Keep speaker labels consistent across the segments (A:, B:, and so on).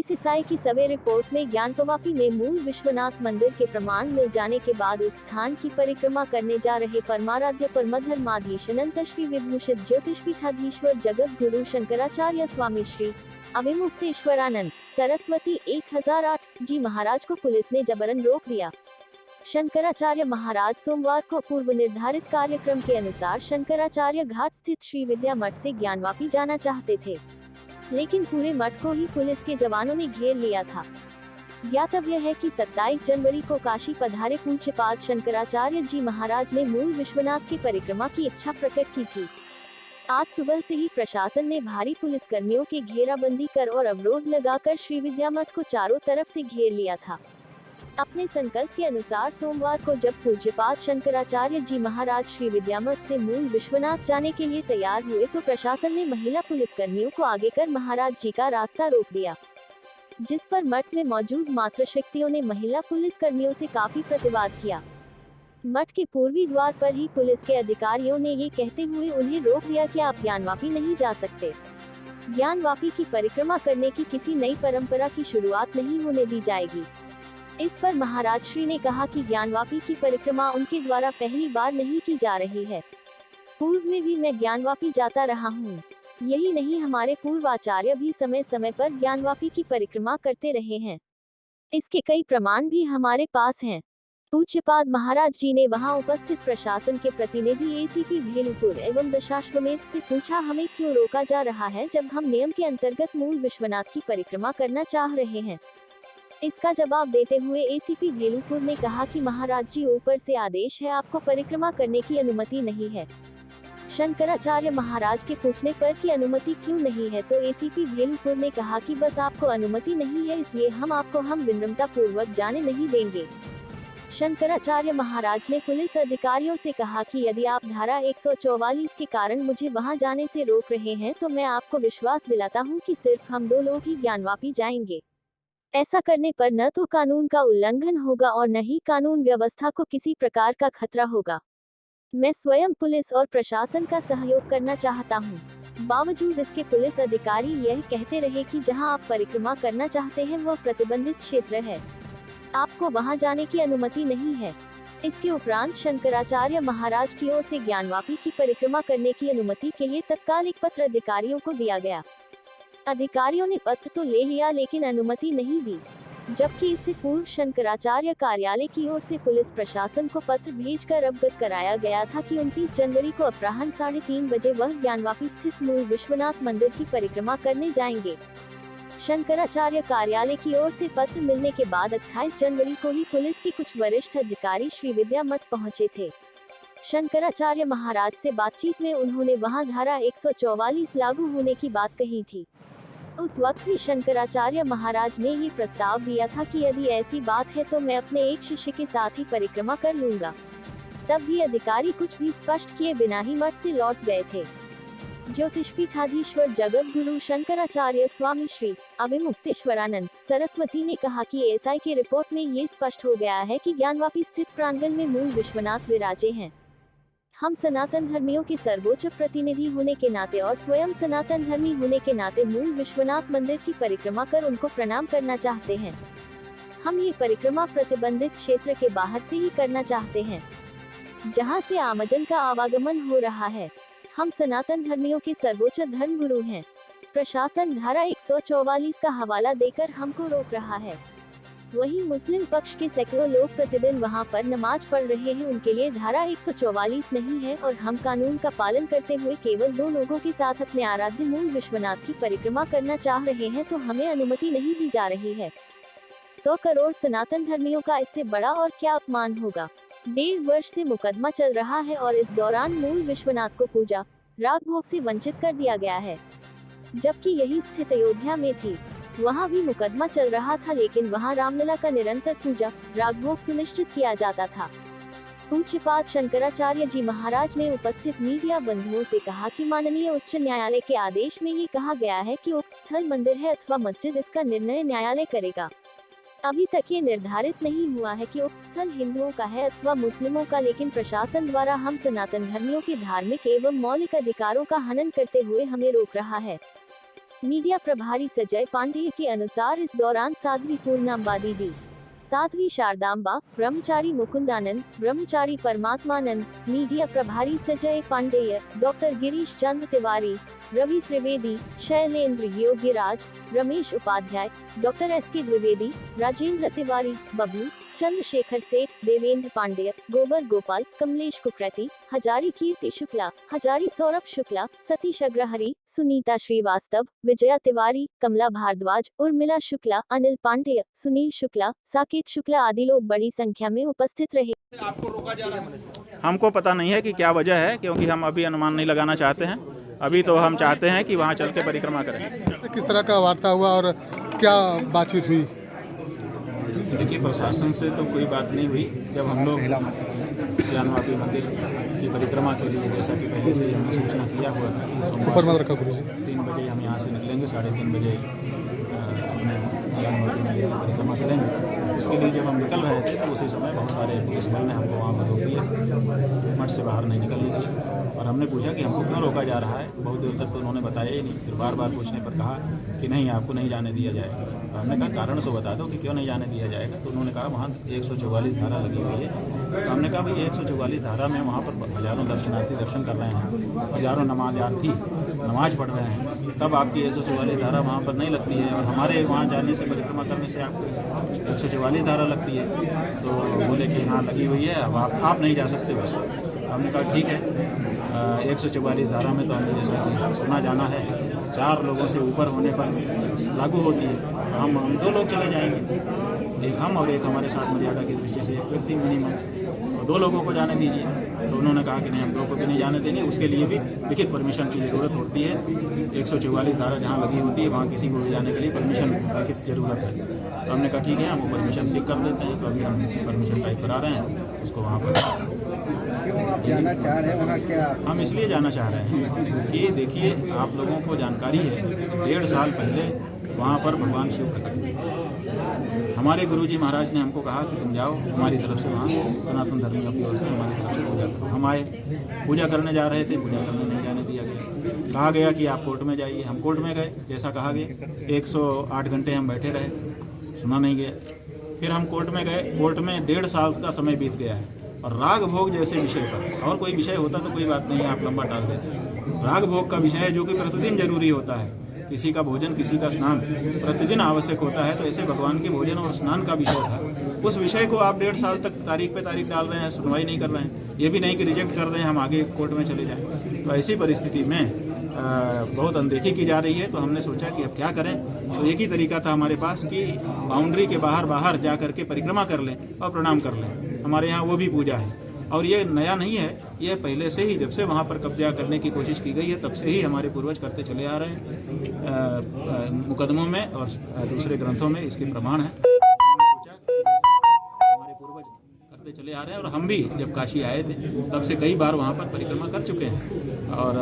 A: ASI की survey report में ज्ञानवापी में मूल विश्वनाथ मंदिर के प्रमाण मिल जाने के बाद उस स्थान की परिक्रमा करने जा रहे परमाराध्य परमधर्माधीश अनंत श्री विभूषित ज्योतिषपीठाधीश्वर जगत गुरु शंकराचार्य स्वामी श्री अभिमुक्तेश्वरानंद सरस्वती 1008 जी महाराज को पुलिस ने जबरन रोक दिया। शंकराचार्य महाराज सोमवार को पूर्व निर्धारित कार्यक्रम के अनुसार शंकराचार्य घाट स्थित श्री विद्या मठ से ज्ञानवापी जाना चाहते थे, लेकिन पूरे मठ को ही पुलिस के जवानों ने घेर लिया था। ज्ञातव्य है कि 27 जनवरी को काशी पधारे पूज्यपाद शंकराचार्य जी महाराज ने मूल विश्वनाथ की परिक्रमा की इच्छा प्रकट की थी। आज सुबह से ही प्रशासन ने भारी पुलिस कर्मियों के घेराबंदी कर और अवरोध लगाकर श्री विद्या मठ को चारों तरफ से घेर लिया था। अपने संकल्प के अनुसार सोमवार को जब पूज्यपाद शंकराचार्य जी महाराज श्री विद्या मठ से मूल विश्वनाथ जाने के लिए तैयार हुए तो प्रशासन ने महिला पुलिस कर्मियों को आगे कर महाराज जी का रास्ता रोक दिया, जिस पर मठ में मौजूद मातृशक्तियों ने महिला पुलिस कर्मियों से काफी प्रतिवाद किया। मठ के पूर्वी द्वार पर ही पुलिस के अधिकारियों ने ये कहते हुए उन्हें रोक दिया कि आप ज्ञानवापी नहीं जा सकते। ज्ञानवापी की परिक्रमा करने की किसी नई परंपरा की शुरुआत नहीं होने दी जाएगी। इस पर महाराज श्री ने कहा कि ज्ञानवापी की परिक्रमा उनके द्वारा पहली बार नहीं की जा रही है। पूर्व में भी मैं ज्ञानवापी जाता रहा हूँ। यही नहीं, हमारे पूर्व आचार्य भी समय समय पर ज्ञानवापी की परिक्रमा करते रहे हैं। इसके कई प्रमाण भी हमारे पास हैं। पूज्यपाद महाराज जी ने वहां उपस्थित प्रशासन के प्रतिनिधि एसीपी भेलुपुर एवं दशाश्वमेध से पूछा, हमें क्यों रोका जा रहा है जब हम नियम के अंतर्गत मूल विश्वनाथ की परिक्रमा करना चाह रहे हैं। इसका जवाब देते हुए एसीपी भेलुपुर ने कहा कि महाराज जी ऊपर से आदेश है, आपको परिक्रमा करने की अनुमति नहीं है। शंकराचार्य महाराज के पूछने पर कि अनुमति क्यों नहीं है तो एसीपी भेलुपुर ने कहा कि बस आपको अनुमति नहीं है, इसलिए हम आपको विनम्रता पूर्वक जाने नहीं देंगे। शंकराचार्य महाराज ने पुलिस अधिकारियों से कहा कि यदि आप धारा 144 के कारण मुझे वहां जाने से रोक रहे हैं तो मैं आपको विश्वास दिलाता हूं कि सिर्फ हम 2 लोग ही ज्ञानवापी जाएंगे। ऐसा करने पर न तो कानून का उल्लंघन होगा और न ही कानून व्यवस्था को किसी प्रकार का खतरा होगा। मैं स्वयं पुलिस और प्रशासन का सहयोग करना चाहता हूं। बावजूद इसके पुलिस अधिकारी यह कहते रहे कि जहां आप परिक्रमा करना चाहते हैं वह प्रतिबंधित क्षेत्र है, आपको वहां जाने की अनुमति नहीं है। इसके उपरांत शंकराचार्य महाराज की ओर से ज्ञानवापी की परिक्रमा करने की अनुमति के लिए तत्काल एक पत्र अधिकारियों को दिया गया। अधिकारियों ने पत्र तो ले लिया लेकिन अनुमति नहीं दी, जबकि इससे पूर्व शंकराचार्य कार्यालय की ओर से पुलिस प्रशासन को पत्र भेजकर अवगत कराया गया था कि 29 जनवरी को अपराह्न 3:30 बजे वह ज्ञानवापी स्थित मूल विश्वनाथ मंदिर की परिक्रमा करने जाएंगे। शंकराचार्य कार्यालय की ओर से पत्र मिलने के बाद 28 जनवरी को ही पुलिस के कुछ वरिष्ठ अधिकारी श्री विद्या मठ पहुंचे थे। शंकराचार्य महाराज से बातचीत में उन्होंने वहां धारा 144 लागू होने की बात कही थी। उस वक्त भी शंकराचार्य महाराज ने ये प्रस्ताव दिया था कि यदि ऐसी बात है तो मैं अपने एक शिष्य के साथ ही परिक्रमा कर लूंगा। तब भी अधिकारी कुछ भी स्पष्ट किए बिना ही मठ से लौट गए थे। ज्योतिषपीठाधीश्वर जगत गुरु शंकराचार्य स्वामी श्री अभिमुक्तेश्वरानंद सरस्वती ने कहा कि एएसआई की रिपोर्ट में ये स्पष्ट हो गया है कि ज्ञानवापी स्थित प्रांगण में मूल विश्वनाथ विराजे हैं। हम सनातन धर्मियों के सर्वोच्च प्रतिनिधि होने के नाते और स्वयं सनातन धर्मी होने के नाते मूल विश्वनाथ मंदिर की परिक्रमा कर उनको प्रणाम करना चाहते हैं। हम ये परिक्रमा प्रतिबंधित क्षेत्र के बाहर से ही करना चाहते हैं, जहां से आमजन का आवागमन हो रहा है। हम सनातन धर्मियों के सर्वोच्च धर्म गुरु हैं। प्रशासन धारा 144 का हवाला देकर हमको रोक रहा है। वहीं मुस्लिम पक्ष के सैकड़ों लोग प्रतिदिन वहां पर नमाज पढ़ रहे हैं, उनके लिए धारा 144 नहीं है और हम कानून का पालन करते हुए केवल 2 लोगों के साथ अपने आराध्य मूल विश्वनाथ की परिक्रमा करना चाह रहे हैं तो हमें अनुमति नहीं दी जा रही है। 100 करोड़ सनातन धर्मियों का इससे बड़ा और क्या अपमान होगा। 1.5 वर्ष से मुकदमा चल रहा है और इस दौरान मूल विश्वनाथ को पूजा राग भोग से वंचित कर दिया गया है, जबकि यही स्थिति अयोध्या में थी। वहां भी मुकदमा चल रहा था लेकिन वहां रामलला का निरंतर पूजा राग भोग सुनिश्चित किया जाता था। पूज्यपाद शंकराचार्य जी महाराज ने उपस्थित मीडिया बंधुओं से कहा कि माननीय उच्च न्यायालय के आदेश में ये कहा गया है कि उक्त स्थल मंदिर है अथवा मस्जिद, इसका निर्णय न्यायालय करेगा। अभी तक ये निर्धारित नहीं हुआ है कि उक्त स्थल हिंदुओं का है अथवा मुस्लिमों का, लेकिन प्रशासन द्वारा हम सनातन धर्मियों के धार्मिक एवं मौलिक अधिकारों का हनन करते हुए हमें रोक रहा है। मीडिया प्रभारी संजय पांडेय के अनुसार इस दौरान साध्वी पूर्णांबा दीदी, साध्वी शारदांबा, ब्रह्मचारी मुकुंदानंद, ब्रह्मचारी परमात्मानंद, मीडिया प्रभारी Sanjay Pandey, doctor Girish Chandra Tiwari, Ravi Trivedi, Shailendra Yogiraj, Ramesh Upadhyay, doctor SK Dwivedi, Rajendra Tiwari, Bablu, Chandrashekhar सेठ, देवेंद्र पांडेय, गोबर गोपाल, कमलेश कुकरेती, हजारी कीर्ति शुक्ला, हजारी सौरभ शुक्ला, सतीश अग्रहरी, सुनीता श्रीवास्तव, विजया तिवारी, कमला भारद्वाज, उर्मिला शुक्ला, अनिल पांडेय, सुनील शुक्ला, साकेत शुक्ला आदि लोग बड़ी संख्या में उपस्थित रहे।
B: आपको रोका जा रहा है?
C: हमको पता नहीं है कि क्या वजह है, क्योंकि हम अभी अनुमान नहीं लगाना चाहते हैं। अभी तो हम चाहते हैं कि वहाँ चल के परिक्रमा करें।
D: किस तरह का वार्ता हुआ और क्या बातचीत हुई?
C: देखिए, प्रशासन से तो कोई बात नहीं हुई। जब हम लोग ज्ञानवापी मंदिर की परिक्रमा के लिए, जैसा कि पहले से ही हमने सूचना किया हुआ था कि सोमवार 3 बजे हम यहाँ से निकलेंगे, 3:30 बजे अपने ज्ञानवापी मंदिर की परिक्रमा करेंगे। उसके लिए जब हम निकल रहे थे तो उसी समय बहुत सारे पुलिस बल ने हमको वहाँ पर रोक दिया, मठ से बाहर नहीं निकलने के लिए। और हमने पूछा कि हमको क्यों रोका जा रहा है। बहुत देर तक तो उन्होंने बताया ही नहीं। फिर बार बार पूछने पर कहा कि नहीं, आपको नहीं जाने दिया जाएगा। तो हमने कहा कारण तो बता दो कि क्यों नहीं जाने दिया जाएगा। तो उन्होंने कहा वहाँ 144 धारा लगी हुई है। तो हमने कहा भाई 144 धारा में वहाँ पर हज़ारों दर्शनार्थी दर्शन कर रहे हैं, हज़ारों नमाज़ार्थी नमाज पढ़ रहे हैं, तब आपकी 144 धारा वहाँ पर नहीं लगती है। और हमारे वहाँ जाने से, परिक्रमा करने से आपको 144 धारा लगती है। तो बोले कि हाँ लगी हुई है, अब आप नहीं जा सकते बस। हमने कहा ठीक है। 144 धारा में तो हमने जैसा कि सुना जाना है 4 लोगों से ऊपर होने पर लागू होती है। हम 2 लोग चले जाएंगे, एक हम और एक हमारे साथ मर्यादा की दृष्टि से 1 व्यक्ति मिनिमम, और 2 लोगों को जाने दीजिए। तो उन्होंने कहा कि नहीं, हम 2 को भी नहीं जाने देंगे। उसके लिए भी लिखित परमिशन की ज़रूरत होती है। 144 धारा जहाँ लगी होती है वहाँ किसी को भी जाने के लिए परमिशन लिखित ज़रूरत है। तो हमने कहा ठीक है, हम वो परमिशन सीख कर देते हैं। तो अभी हम परमिशन टाइप करा रहे हैं उसको वहाँ पर।
B: जाना चाह रहे हैं वहाँ? क्या
C: हम इसलिए जाना चाह रहे हैं कि देखिए, आप लोगों को जानकारी है 1.5 साल पहले वहाँ पर भगवान शिव प्रकट हुए। हमारे गुरुजी महाराज ने हमको कहा कि तुम जाओ हमारी तरफ से, वहाँ सनातन धर्मियों की ओर से हमारी तरफ से पूजा करो। हम आए, पूजा करने जा रहे थे, पूजा करने नहीं जाने दिया गया। कहा गया कि आप कोर्ट में जाइए। हम कोर्ट में गए, जैसा कहा गया। 108 घंटे हम बैठे रहे, सुना नहीं गया। फिर हम कोर्ट में गए। कोर्ट में 1.5 साल का समय बीत गया है। और राग भोग जैसे विषय पर, और कोई विषय होता तो कोई बात नहीं, आप लंबा टाल देते। राग भोग का विषय है जो कि प्रतिदिन जरूरी होता है। किसी का भोजन, किसी का स्नान प्रतिदिन आवश्यक होता है। तो ऐसे भगवान के भोजन और स्नान का विषय था। उस विषय को आप 1.5 साल तक तारीख पे तारीख डाल रहे हैं, सुनवाई नहीं कर रहे हैं। ये भी नहीं कि रिजेक्ट कर दें, हम आगे कोर्ट में चले जाएं। तो ऐसी परिस्थिति में बहुत अनदेखी की जा रही है। तो हमने सोचा कि अब क्या करें। तो एक ही तरीका था हमारे पास कि बाउंड्री के बाहर जा करके परिक्रमा कर लें और प्रणाम कर लें। हमारे यहाँ वो भी पूजा है। और ये नया नहीं है, ये पहले से ही, जब से वहाँ पर कब्जा करने की कोशिश की गई है तब से ही हमारे पूर्वज करते चले आ रहे हैं। मुकदमों में और दूसरे ग्रंथों में इसके प्रमाण है। हमारे पूर्वज करते चले आ रहे हैं। और हम भी जब काशी आए थे तब से कई बार वहाँ पर परिक्रमा कर चुके हैं और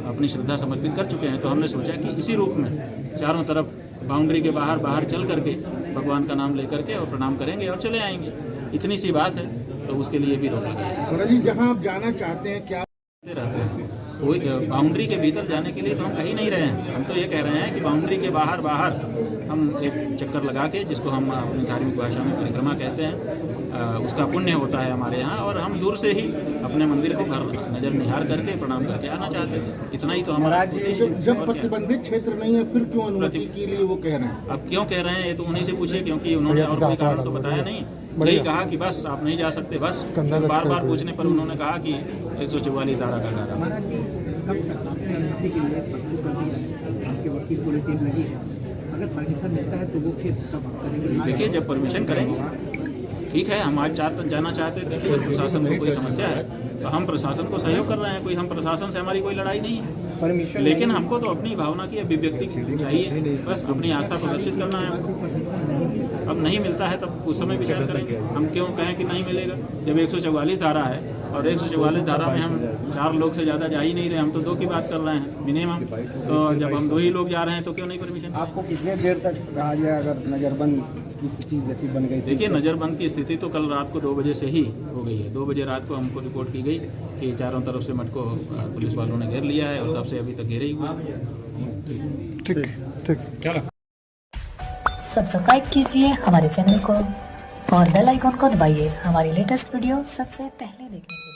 C: अपनी श्रद्धा समर्पित कर चुके हैं। तो हमने सोचा कि इसी रूप में चारों तरफ बाउंड्री के बाहर चल करके भगवान का नाम लेकर के और प्रणाम करेंगे और चले आएंगे। इतनी सी बात है। तो उसके लिए भी रोक लगा
D: जी, जहाँ आप जाना चाहते हैं क्या
C: रहते हैं, कोई बाउंड्री के भीतर जाने के लिए तो हम कहीं नहीं रहे हैं। हम तो ये कह रहे हैं कि बाउंड्री के बाहर हम एक चक्कर लगा के, जिसको हम अपनी धार्मिक भाषा में परिक्रमा कहते हैं, उसका पुण्य होता है हमारे यहाँ। और हम दूर से ही अपने मंदिर को नज़र निहार करके प्रणाम करके आना चाहते थे। इतना ही तो हमारा।
D: जब प्रतिबंधित क्षेत्र नहीं है फिर क्यों अनुमति के लिए वो कह रहे हैं?
C: अब क्यों कह रहे हैं ये तो उन्हीं से पूछिए, क्योंकि उन्होंने और कोई कारण तो बताया नहीं। यही कहा कि बस आप नहीं जा सकते बस। बार बार पूछने पर उन्होंने कहा कि 144 धारा का कारण।
B: अगर परमिशन मिलता है तो वो फिर
C: देखिए, जब परमिशन करेंगे ठीक है। हम आज जाना चाहते थे, प्रशासन को कोई समस्या है तो हम प्रशासन को सहयोग कर रहे हैं। कोई हम प्रशासन से हमारी कोई लड़ाई नहीं है। लेकिन हमको तो अपनी भावना की अभिव्यक्ति चाहिए, बस अपनी आस्था प्रदर्शित करना है हमको। अब नहीं मिलता है तब उस समय विचार करेंगे। हम क्यों कहें कि नहीं मिलेगा जब 144 धारा है और 144 धारा में हम 4 लोग से ज़्यादा जा ही नहीं रहे, हम तो 2 की बात कर रहे हैं मिनिमम। तो जब हम 2 ही लोग जा रहे हैं तो क्यों नहीं परमिशन?
B: आपको कितने देर तक कहा गया अगर नज़रबंद की स्थिति जैसी बन गई?
C: देखिए, नज़रबंद की स्थिति तो कल रात को 2 बजे से ही हो गई है। 2 बजे रात को हमको रिपोर्ट की गई कि चारों तरफ से मठ को पुलिस वालों ने घेर लिया है और तब से अभी तक घेरे ही हुए हैं।
E: ठीक। सब्सक्राइब कीजिए हमारे चैनल को और बेल आइकॉन को दबाइए हमारी लेटेस्ट वीडियो सबसे पहले देखने के लिए।